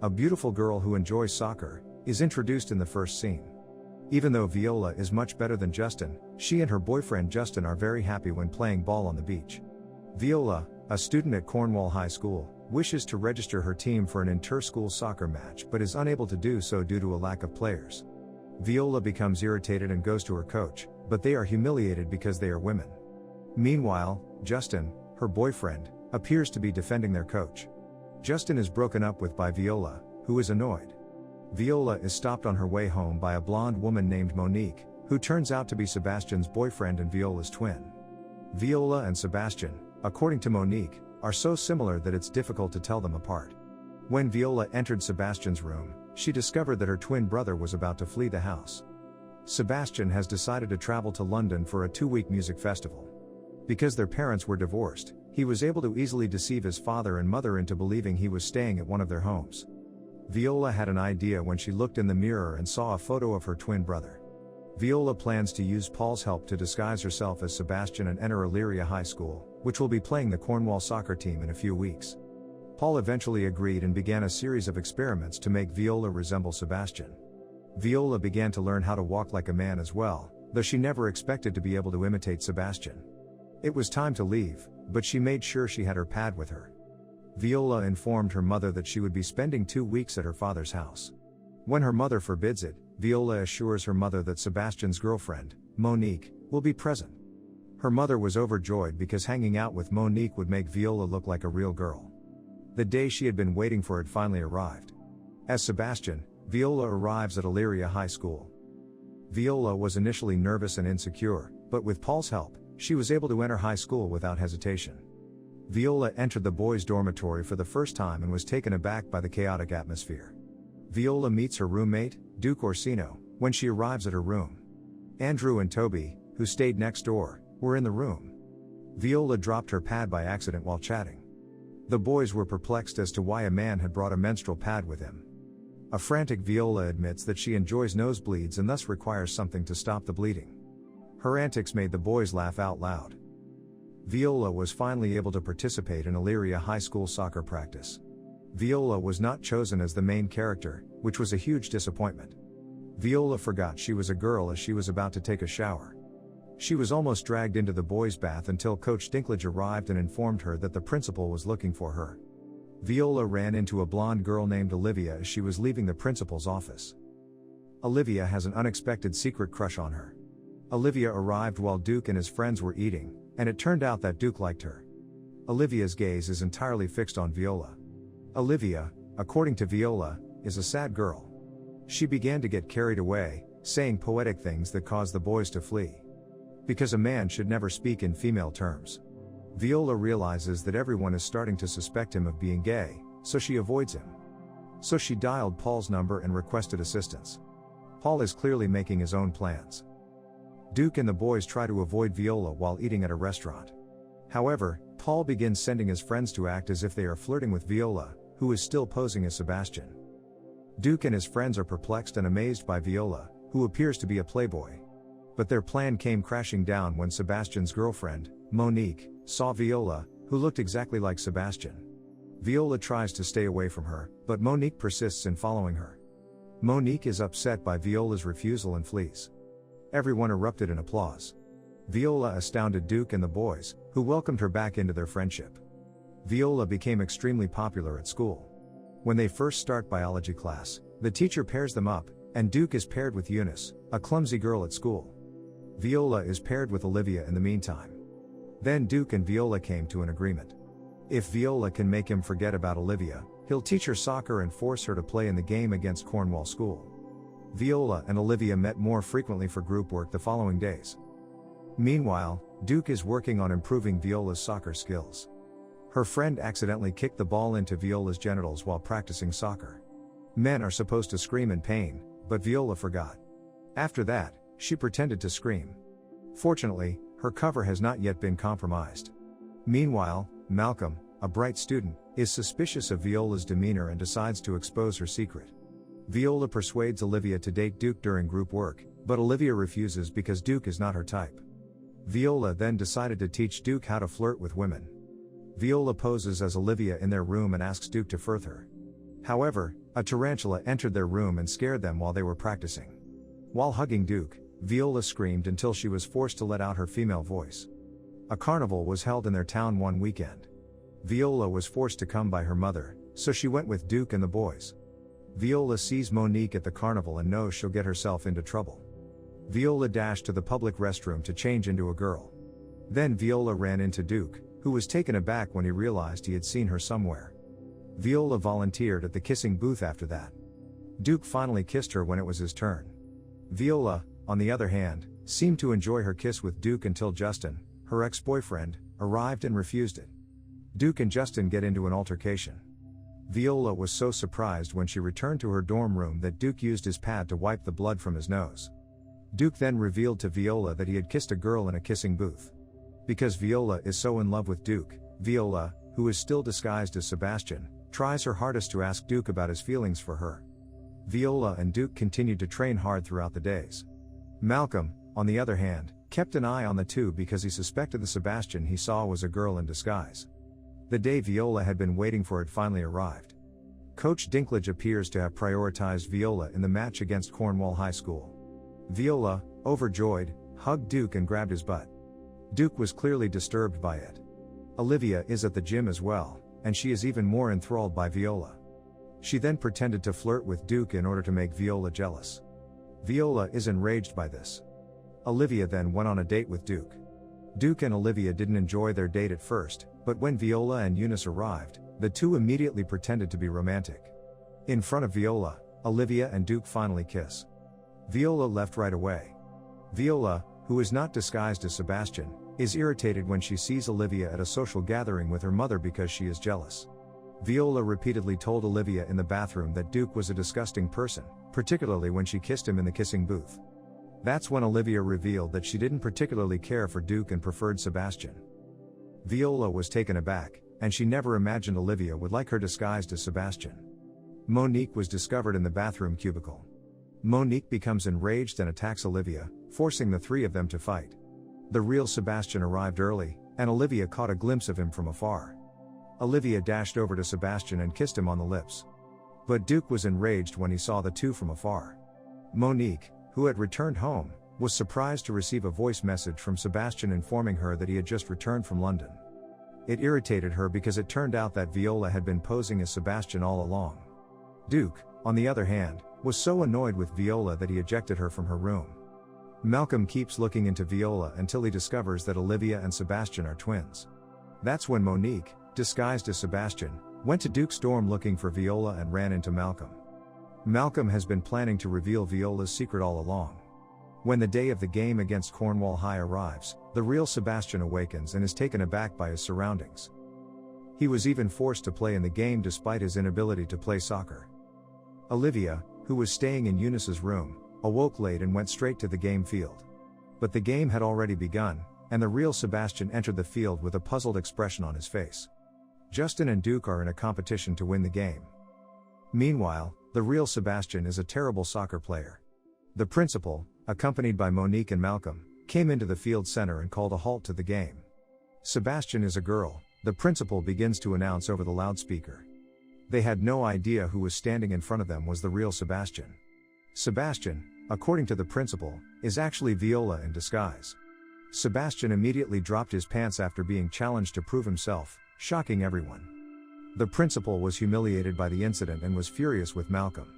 a beautiful girl who enjoys soccer, is introduced in the first scene. Even though Viola is much better than Justin, she and her boyfriend Justin are very happy when playing ball on the beach. Viola, a student at Cornwall High School, wishes to register her team for an inter-school soccer match but is unable to do so due to a lack of players. Viola becomes irritated and goes to her coach, but they are humiliated because they are women. Meanwhile, Justin, her boyfriend, appears to be defending their coach. Justin is broken up with by Viola, who is annoyed. Viola is stopped on her way home by a blonde woman named Monique, who turns out to be Sebastian's boyfriend and Viola's twin. Viola and Sebastian, according to Monique, are so similar that it's difficult to tell them apart. When Viola entered Sebastian's room, she discovered that her twin brother was about to flee the house. Sebastian has decided to travel to London for a 2-week music festival. Because their parents were divorced, he was able to easily deceive his father and mother into believing he was staying at one of their homes. Viola had an idea when she looked in the mirror and saw a photo of her twin brother. Viola plans to use Paul's help to disguise herself as Sebastian and enter Illyria High School, which will be playing the Cornwall soccer team in a few weeks. Paul eventually agreed and began a series of experiments to make Viola resemble Sebastian. Viola began to learn how to walk like a man as well, though she never expected to be able to imitate Sebastian. It was time to leave, but she made sure she had her pad with her. Viola informed her mother that she would be spending 2 weeks at her father's house. When her mother forbids it, Viola assures her mother that Sebastian's girlfriend, Monique, will be present. Her mother was overjoyed because hanging out with Monique would make Viola look like a real girl. The day she had been waiting for had finally arrived. As Sebastian, Viola arrives at Illyria High School. Viola was initially nervous and insecure, but with Paul's help, she was able to enter high school without hesitation. Viola entered the boys' dormitory for the first time and was taken aback by the chaotic atmosphere. Viola meets her roommate, Duke Orsino, when she arrives at her room. Andrew and Toby, who stayed next door, were in the room. Viola dropped her pad by accident while chatting. The boys were perplexed as to why a man had brought a menstrual pad with him. A frantic Viola admits that she enjoys nosebleeds and thus requires something to stop the bleeding. Her antics made the boys laugh out loud. Viola was finally able to participate in Illyria High School soccer practice. Viola was not chosen as the main character, which was a huge disappointment. Viola forgot she was a girl as she was about to take a shower. She was almost dragged into the boys' bath until Coach Dinklage arrived and informed her that the principal was looking for her. Viola ran into a blonde girl named Olivia as she was leaving the principal's office. Olivia has an unexpected secret crush on her. Olivia arrived while Duke and his friends were eating, and it turned out that Duke liked her. Olivia's gaze is entirely fixed on Viola. Olivia, according to Viola, is a sad girl. She began to get carried away, saying poetic things that caused the boys to flee. Because a man should never speak in female terms. Viola realizes that everyone is starting to suspect him of being gay, so she avoids him. So she dialed Paul's number and requested assistance. Paul is clearly making his own plans. Duke and the boys try to avoid Viola while eating at a restaurant. However, Paul begins sending his friends to act as if they are flirting with Viola, who is still posing as Sebastian. Duke and his friends are perplexed and amazed by Viola, who appears to be a playboy. But their plan came crashing down when Sebastian's girlfriend, Monique, saw Viola, who looked exactly like Sebastian. Viola tries to stay away from her, but Monique persists in following her. Monique is upset by Viola's refusal and flees. Everyone erupted in applause. Viola astounded Duke and the boys, who welcomed her back into their friendship. Viola became extremely popular at school. When they first start biology class, the teacher pairs them up, and Duke is paired with Eunice, a clumsy girl at school. Viola is paired with Olivia in the meantime. Then Duke and Viola came to an agreement. If Viola can make him forget about Olivia, he'll teach her soccer and force her to play in the game against Cornwall School. Viola and Olivia met more frequently for group work the following days. Meanwhile, Duke is working on improving Viola's soccer skills. Her friend accidentally kicked the ball into Viola's genitals while practicing soccer. Men are supposed to scream in pain, but Viola forgot. After that, she pretended to scream. Fortunately, her cover has not yet been compromised. Meanwhile, Malcolm, a bright student, is suspicious of Viola's demeanor and decides to expose her secret. Viola persuades Olivia to date Duke during group work, but Olivia refuses because Duke is not her type. Viola then decided to teach Duke how to flirt with women. Viola poses as Olivia in their room and asks Duke to flirt her. However, A tarantula entered their room and scared them while they were practicing. While hugging Duke, Viola screamed until she was forced to let out her female voice. A carnival was held in their town one weekend. Viola was forced to come by her mother, so she went with Duke and the boys. Viola sees Monique at the carnival and knows she'll get herself into trouble. Viola dashed to the public restroom to change into a girl. Then Viola ran into Duke, who was taken aback when he realized he had seen her somewhere. Viola volunteered at the kissing booth after that. Duke finally kissed her when it was his turn. Viola, on the other hand, seemed to enjoy her kiss with Duke until Justin, her ex-boyfriend, arrived and refused it. Duke and Justin get into an altercation. Viola was so surprised when she returned to her dorm room that Duke used his pad to wipe the blood from his nose. Duke then revealed to Viola that he had kissed a girl in a kissing booth. Because Viola is so in love with Duke, Viola, who is still disguised as Sebastian, tries her hardest to ask Duke about his feelings for her. Viola and Duke continued to train hard throughout the days. Malcolm, on the other hand, kept an eye on the two because he suspected the Sebastian he saw was a girl in disguise. The day Viola had been waiting for had finally arrived. Coach Dinklage appears to have prioritized Viola in the match against Cornwall High School. Viola, overjoyed, hugged Duke and grabbed his butt. Duke was clearly disturbed by it. Olivia is at the gym as well, and she is even more enthralled by Viola. She then pretended to flirt with Duke in order to make Viola jealous. Viola is enraged by this. Olivia then went on a date with Duke. Duke and Olivia didn't enjoy their date at first, but when Viola and Eunice arrived, the two immediately pretended to be romantic. In front of Viola, Olivia and Duke finally kiss. Viola left right away. Viola, who is not disguised as Sebastian, is irritated when she sees Olivia at a social gathering with her mother because she is jealous. Viola repeatedly told Olivia in the bathroom that Duke was a disgusting person, particularly when she kissed him in the kissing booth. That's when Olivia revealed that she didn't particularly care for Duke and preferred Sebastian. Viola was taken aback, and she never imagined Olivia would like her disguised as Sebastian. Monique was discovered in the bathroom cubicle. Monique becomes enraged and attacks Olivia, forcing the three of them to fight. The real Sebastian arrived early, and Olivia caught a glimpse of him from afar. Olivia dashed over to Sebastian and kissed him on the lips. But Duke was enraged when he saw the two from afar. Monique, who had returned home, was surprised to receive a voice message from Sebastian informing her that he had just returned from London. It irritated her because it turned out that Viola had been posing as Sebastian all along. Duke, on the other hand, was so annoyed with Viola that he ejected her from her room. Malcolm keeps looking into Viola until he discovers that Olivia and Sebastian are twins. That's when Monique, disguised as Sebastian, went to Duke's dorm looking for Viola and ran into Malcolm. Malcolm has been planning to reveal Viola's secret all along. When the day of the game against Cornwall High arrives, the real Sebastian awakens and is taken aback by his surroundings. He was even forced to play in the game despite his inability to play soccer. Olivia, who was staying in Eunice's room, awoke late and went straight to the game field. But the game had already begun, and the real Sebastian entered the field with a puzzled expression on his face. Justin and Duke are in a competition to win the game. Meanwhile, the real Sebastian is a terrible soccer player. The principal, accompanied by Monique and Malcolm, came into the field center and called a halt to the game. Sebastian is a girl, the principal begins to announce over the loudspeaker. They had no idea who was standing in front of them was the real Sebastian. Sebastian, according to the principal, is actually Viola in disguise. Sebastian immediately dropped his pants after being challenged to prove himself, shocking everyone. The principal was humiliated by the incident and was furious with Malcolm.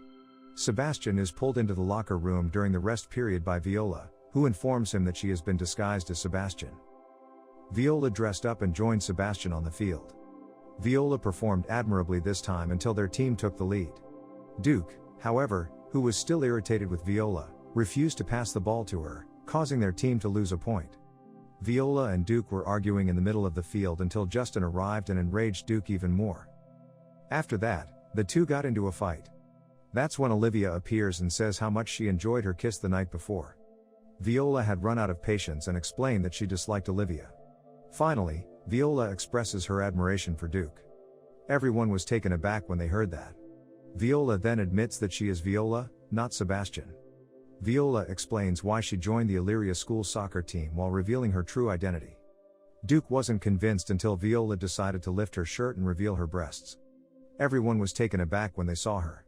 Sebastian is pulled into the locker room during the rest period by Viola, who informs him that she has been disguised as Sebastian. Viola dressed up and joined Sebastian on the field. Viola performed admirably this time until their team took the lead. Duke, however, who was still irritated with Viola, refused to pass the ball to her, causing their team to lose a point. Viola and Duke were arguing in the middle of the field until Justin arrived and enraged Duke even more. After that, the two got into a fight. That's when Olivia appears and says how much she enjoyed her kiss the night before. Viola had run out of patience and explained that she disliked Olivia. Finally, Viola expresses her admiration for Duke. Everyone was taken aback when they heard that. Viola then admits that she is Viola, not Sebastian. Viola explains why she joined the Illyria school soccer team while revealing her true identity. Duke wasn't convinced until Viola decided to lift her shirt and reveal her breasts. Everyone was taken aback when they saw her.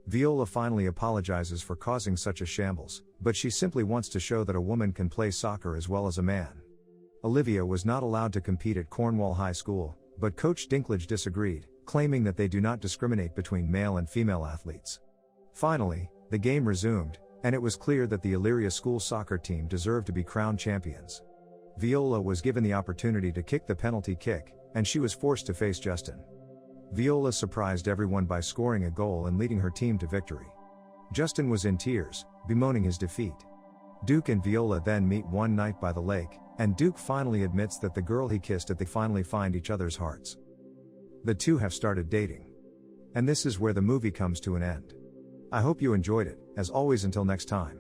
Viola finally apologizes for causing such a shambles, but she simply wants to show that a woman can play soccer as well as a man. Olivia was not allowed to compete at Cornwall High School, but Coach Dinklage disagreed, claiming that they do not discriminate between male and female athletes. Finally, the game resumed, and it was clear that the Elyria School soccer team deserved to be crowned champions. Viola was given the opportunity to kick the penalty kick, and she was forced to face Justin. Viola surprised everyone by scoring a goal and leading her team to victory. Justin was in tears, bemoaning his defeat. Duke and Viola then meet one night by the lake, and Duke finally admits that the girl he kissed at the finally find each other's hearts. The two have started dating. And this is where the movie comes to an end. I hope you enjoyed it, as always until next time.